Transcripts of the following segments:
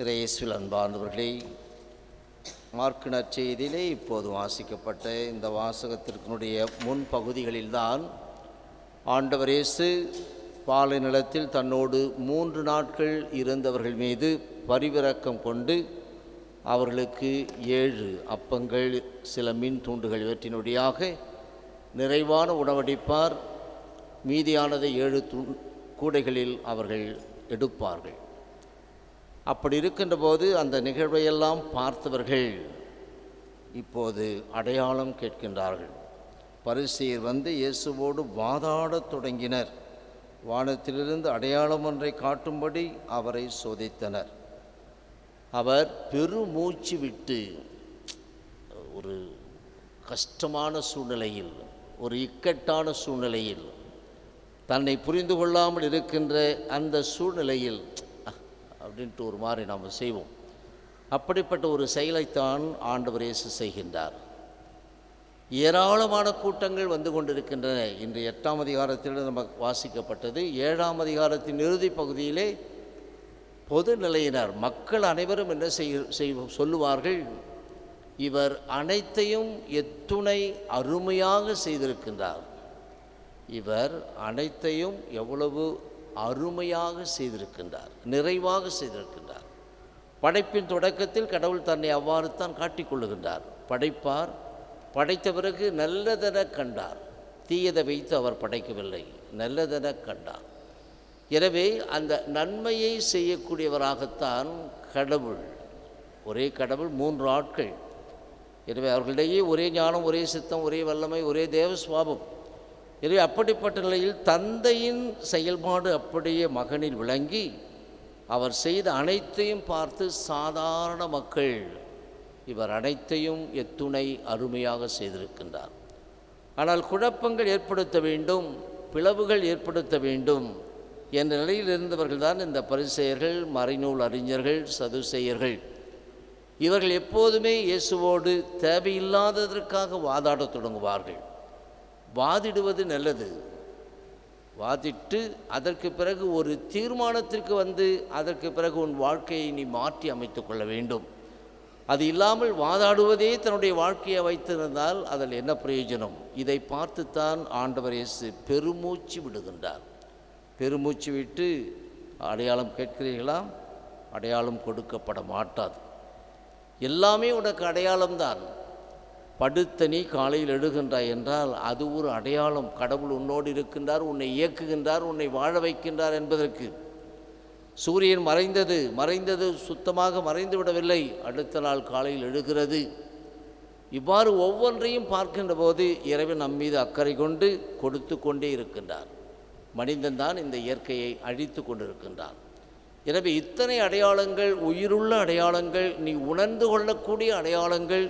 இயேசுவில் அன்பார்ந்தவர்களே, மார்க்கு நற்செய்தியிலே இப்போது வாசிக்கப்பட்ட இந்த வாசகத்திற்குடைய முன் பகுதிகளில்தான் ஆண்டவர் இயேசு பாலை நிலத்தில் தன்னோடு 3 நாட்கள் இருந்தவர்கள் மீது பரிவிரக்கம் கொண்டு அவர்களுக்கு 7 அப்பங்கள் சில மீன் துண்டுகள் இவற்றினுடையாக நிறைவான உணவளிப்பார். மீதியானதை 7 கூடைகளில் அவர்கள் எடுப்பார்கள். அப்படி இருக்கின்ற போது அந்த நிகழ்வையெல்லாம் பார்த்தவர்கள் இப்போது அடையாளம் கேட்கின்றார்கள். பரிசேயர் வந்து இயேசுவோடு வாதாடத் தொடங்கினர். வானத்திலிருந்து அடையாளம் ஒன்றை காட்டும்படி அவரை சோதித்தனர். அவர் பெருமூச்சு விட்டு ஒரு கஷ்டமான சூழ்நிலையில், ஒரு இக்கட்டான சூழ்நிலையில், தன்னை புரிந்து கொள்ளாமல் இருக்கின்ற அந்த சூழ்நிலையில் அப்படின்ட்டு ஒரு மாதிரி நாம் செய்வோம். அப்படிப்பட்ட ஒரு செயலைத்தான் ஆண்டவர் இயேசு செய்கின்றார். ஏராளமான கூட்டங்கள் வந்து கொண்டிருக்கின்றன. இன்று 8ஆம் அதிகாரத்தில் நமக்கு வாசிக்கப்பட்டது. 7ஆம் அதிகாரத்தின் இறுதி பகுதியிலே பொது நிலையினர் மக்கள் அனைவரும் என்ன சொல்லுவார்கள், இவர் அனைத்தையும் எத்துணை அருமையாக செய்திருக்கின்றார். இவர் அனைத்தையும் எவ்வளவு அருமையாக செய்திருக்கின்றார், நிறைவாக செய்திருக்கின்றார். படைப்பின் தொடக்கத்தில் கடவுள் தன்னை அவ்வாறு தான் காட்டிக்கொள்ளுகின்றார். படைப்பார், படைத்த பிறகு நல்லதென கண்டார். தீயதை வைத்து அவர் படைக்கவில்லை, நல்லதென கண்டார். எனவே அந்த நன்மையை செய்யக்கூடியவராகத்தான் கடவுள். ஒரே கடவுள் 3 ஆட்கள். எனவே அவர்களிடையே ஒரே ஞானம், ஒரே சித்தம், ஒரே வல்லமை, ஒரே தேவ சுவாபம். எனவே அப்படிப்பட்ட நிலையில் தந்தையின் செயல்பாடு அப்படியே மகனில் விளங்கி அவர் செய்த அனைத்தையும் பார்த்து சாதாரண மக்கள் இவர் அனைத்தையும் எத்துணை அருமையாக செய்திருக்கின்றார். ஆனால் குழப்பங்கள் ஏற்படுத்த வேண்டும், பிளவுகள் ஏற்படுத்த வேண்டும் என்ற நிலையில் இருந்தவர்கள்தான் இந்த பரிசேயர்கள், மறைநூல் அறிஞர்கள், சதுசேயர்கள். இவர்கள் எப்போதுமே இயேசுவோடு தேவையில்லாததற்காக வாதாடத் தொடங்குவார்கள். வாதிடுவது நல்லது. வாதிட்டு அதற்கு பிறகு ஒரு தீர்மானத்திற்கு வந்து அதற்கு பிறகு உன் வாழ்க்கையை நீ மாற்றி அமைத்து கொள்ள வேண்டும். அது இல்லாமல் வாதாடுவதே தன்னுடைய வாழ்க்கையை வைத்திருந்தால் அதில் என்ன பிரயோஜனம்? இதை பார்த்துத்தான் ஆண்டவர் இயேசு பெருமூச்சு விடுகின்றார். பெருமூச்சு விட்டு, அடையாளம் கேட்கிறீர்களா? அடையாளம் கொடுக்கப்பட மாட்டாது. எல்லாமே உனக்கு அடையாளம்தான். படுத்த நீ காலையில் எழுகின்றாய் என்றால் அது ஒரு அடையாளம். கடவுள் உன்னோடு இருக்கின்றார், உன்னை இயக்குகின்றார், உன்னை வாழ வைக்கின்றார் என்பதற்கு. சூரியன் மறைந்தது சுத்தமாக மறைந்து விடவில்லை, அடுத்த நாள் காலையில் எழுகிறது. இவ்வாறு ஒவ்வொன்றையும் பார்க்கின்ற போது இறைவன் நம்மீது அக்கறை கொண்டு கொடுத்து கொண்டே இருக்கின்றார். மனிதன்தான் இந்த இயற்கையை அழித்து கொண்டிருக்கின்றான். எனவே இத்தனை அடையாளங்கள், உயிருள்ள அடையாளங்கள், நீ உணர்ந்து கொள்ளக்கூடிய அடையாளங்கள்,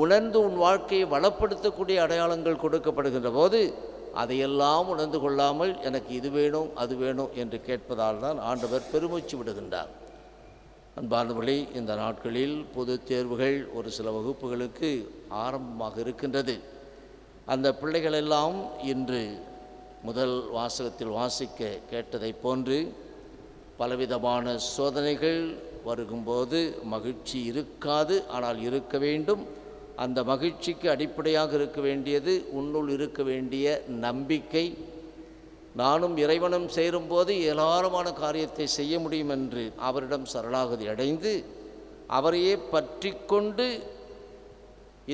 உணர்ந்து உன் வாழ்க்கையை வளப்படுத்தக்கூடிய அடையாளங்கள் கொடுக்கப்படுகின்ற போது அதையெல்லாம் உணர்ந்து கொள்ளாமல் எனக்கு இது வேணும் அது வேணும் என்று கேட்பதால் தான் ஆண்டவர் பெருமூச்சு விடுகின்றார். அன்பார்ந்தவர்களே, இந்த நாட்களில் பொது தேர்வுகள் ஒரு சில வகுப்புகளுக்கு ஆரம்பமாக இருக்கின்றது. அந்த பிள்ளைகளெல்லாம் இன்று முதல் வாசகத்தில் வாசிக்க கேட்டதை போன்று பலவிதமான சோதனைகள் வருகும்போது மகிழ்ச்சி இருக்காது, ஆனால் இருக்க வேண்டும். அந்த மகிழ்ச்சிக்கு அடிப்படையாக இருக்க வேண்டியது உன்னுள் இருக்க வேண்டிய நம்பிக்கை. நானும் இறைவனும் சேரும்போது ஏராளமான காரியத்தை செய்ய முடியும் என்று அவரிடம் சரணாகதி அடைந்து அவரையே பற்றி கொண்டு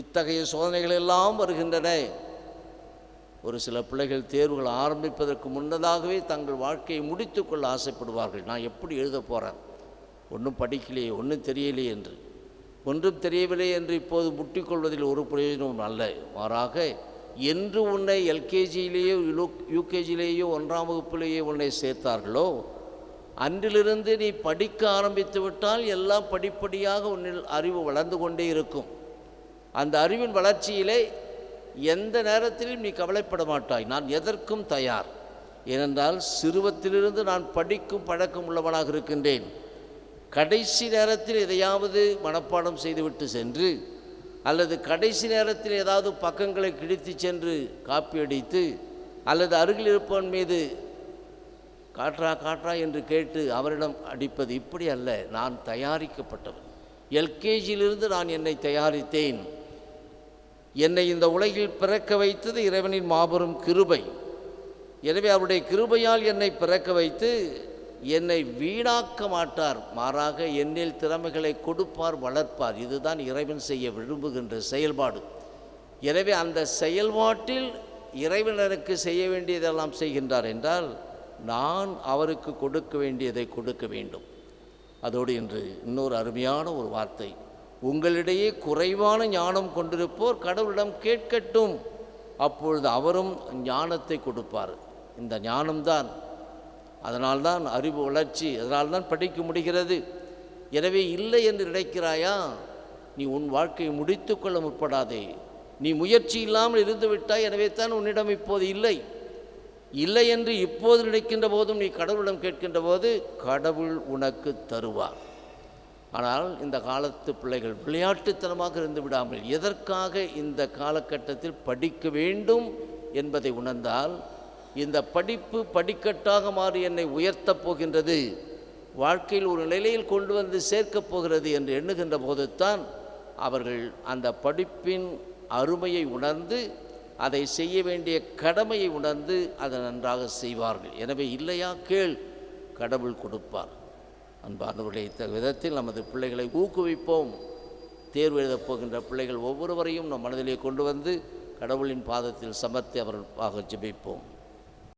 இத்தகைய சோதனைகள் எல்லாம் வருகின்றன. ஒரு சில பிள்ளைகள் தேர்வுகள் ஆரம்பிப்பதற்கு முன்னதாகவே தங்கள் வாழ்க்கையை முடித்து கொள்ள ஆசைப்படுவார்கள். நான் எப்படி எழுத போகிறேன், ஒன்றும் படிக்கலையே, ஒன்றும் தெரியலையே என்று. ஒன்றும் தெரியவில்லை என்று இப்போது முட்டிக்கொள்வதில் ஒரு பிரயோஜனமும் அல்ல. மாறாக, என்று உன்னை எல்கேஜியிலேயோ யூகேஜிலேயோ 1ஆம் வகுப்பிலேயோ உன்னை சேர்த்தார்களோ அன்றிலிருந்து நீ படிக்க ஆரம்பித்து விட்டால் எல்லாம் படிப்படியாக உன்னில் அறிவு வளர்ந்து கொண்டே இருக்கும். அந்த அறிவின் வளர்ச்சியிலே எந்த நேரத்திலும் நீ கவலைப்பட மாட்டாய். நான் எதற்கும் தயார். ஏனென்றால் சிறுவத்திலிருந்து நான் படிக்கும் பழக்கம் உள்ளவனாக இருக்கின்றேன். கடைசி நேரத்தில் எதையாவது மனப்பாடம் செய்துவிட்டு சென்று அல்லது கடைசி நேரத்தில் ஏதாவது பக்கங்களை கிழித்து சென்று காப்பி அடித்து அல்லது அருகில் இருப்பவன் மீது காற்றா காற்றா என்று கேட்டு அவரிடம் அடிப்பது இப்படி அல்ல. நான் தயாரிக்கப்பட்டவன். எல்கேஜியிலிருந்து நான் என்னை தயாரித்தேன். என்னை இந்த உலகில் பிறக்க வைத்தது இறைவனின் மாபெரும் கிருபை. எனவே அவருடைய கிருபையால் என்னை பிறக்க வைத்து என்னை வீணாக்க மாட்டார், மாறாக என்னில் திறமைகளை கொடுப்பார், வளர்ப்பார். இதுதான் இறைவன் செய்ய விரும்புகின்ற செயல்பாடு. எனவே அந்த செயல்பாட்டில் இறைவன் எனக்கு செய்ய வேண்டியதெல்லாம் செய்கின்றார் என்றால் நான் அவருக்கு கொடுக்க வேண்டியதை கொடுக்க வேண்டும். அதோடு இன்று இன்னொரு அருமையான ஒரு வார்த்தை, உங்களிடையே குறைவான ஞானம் கொண்டிருப்போர் கடவுளிடம் கேட்கட்டும், அப்பொழுது அவரும் ஞானத்தை கொடுப்பார். இந்த ஞானம்தான், அதனால்தான் அறிவு வளர்ச்சி, அதனால்தான் படிக்க முடிகிறது. எனவே இல்லை என்று நினைக்கிறாயா, நீ உன் வாழ்க்கையை முடித்து கொள்ள முற்படாதே. நீ முயற்சி இல்லாமல் இருந்து விட்டாய், எனவே தான் உன்னிடம் இப்போது இல்லை. இல்லை என்று இப்போது நினைக்கின்ற போதும் நீ கடவுளிடம் கேட்கின்ற போது கடவுள் உனக்கு தருவார். ஆனால் இந்த காலத்து பிள்ளைகள் விளையாட்டுத்தனமாக இருந்து விடாமல் எதற்காக இந்த காலகட்டத்தில் படிக்க வேண்டும் என்பதை உணர்ந்தால், இந்த படிப்பு படிக்கட்டாக மாறி என்னை உயர்த்தப் போகின்றது, வாழ்க்கையில் ஒரு நிலையில் கொண்டு வந்து சேர்க்கப் போகிறது என்று எண்ணுகின்ற போதுத்தான் அவர்கள் அந்த படிப்பின் அருமையை உணர்ந்து அதை செய்ய வேண்டிய கடமையை உணர்ந்து அதை நன்றாக செய்வார்கள். எனவே இல்லையா கேள், கடவுள் கொடுப்பார். அன்பானவர்களே, இத்தகைய விதத்தில் நமது பிள்ளைகளை ஊக்குவிப்போம். தேர்வு எழுதப் போகின்ற பிள்ளைகள் ஒவ்வொருவரையும் நம் மனதிலே கொண்டு வந்து கடவுளின் பாதத்தில் சமர்த்தி அவர்களுக்காக ஜெபிப்போம்.